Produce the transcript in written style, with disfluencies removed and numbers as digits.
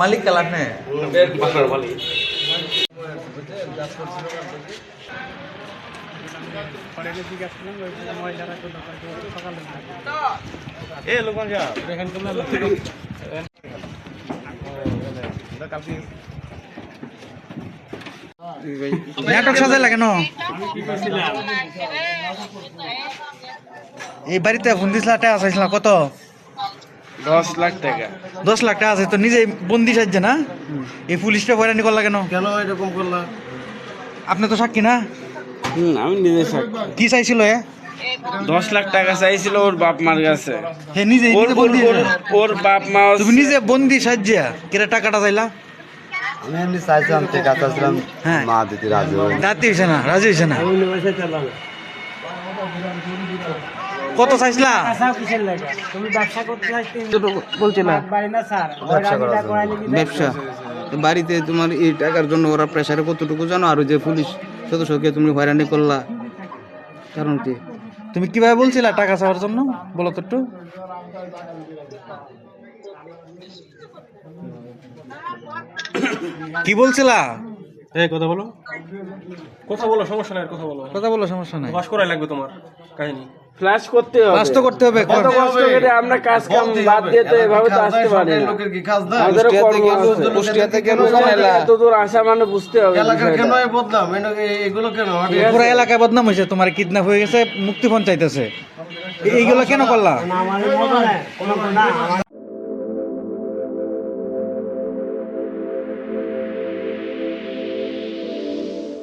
মালিক colour নে নাটক সাজাইলা কেন? এই বাড়িতে ফোন দিছিলা, টাকা চাইছিলা কত? 10 লাখ টাকা। 10 লাখ টাকা আছে তো, নিজে বন্দি সাজছে না? এই পুলিশটা হয়রানি করলা কেন? কেন এরকম করলা? আপনি তো সাক্ষী না? আমি নিজে সাক্ষী। কি চাইছিল এ? 10 লাখ টাকা চাইছিল ওর বাপ মার কাছে। হে নিজে বন্দি, ওর বাপ মা। তুমি নিজে বন্দি সাজিয়া কেরা টাকাটা চাইলা? আমি এমনি চাইছিলাম, টাকা চাইছিলাম, হ্যাঁ মা দিতে রাজি হয়। রাতে হয়েছে না, রাজি হয়েছে না। কত চাইছিলা? তুমি ব্যবসা করতে বলছিলা ব্যবসা বাড়িতে তোমার এই টাকার জন্য ওরা প্রেসারে কতটুকু জানো? আর যে পুলিশ সদস্যকে তুমি হয়রানি করলা, কারণ কি? তুমি কিভাবে বলছিলা টাকা চাওয়ার জন্য, বলো তো একটু। কি বলছিলা? কথা বলো, সমস্যা নাই, কথা বলো, সমস্যা নাই। বাস করাই লাগবে তোমার কাহিনী। ফ্ল্যাশ করতে হবে। ক্লাস তো করতে হবে। কত কষ্ট করে আমরা কাজ কাম বাদ দিয়ে তো এভাবে তো আসতে পারি না। লোকের কি কাজ না? আমাদের কুষ্টিয়াতে কেন এত দূর আসা মানে বুঝতে হবে। এলাকার কেন এই বদনাম? এগুলো কেন? পুরো এলাকায় বদনাম হয়েছে, তোমার কিডন্যাপ হয়ে গেছে, মুক্তিপণ চাইতেছে, এইগুলো কেন করলা?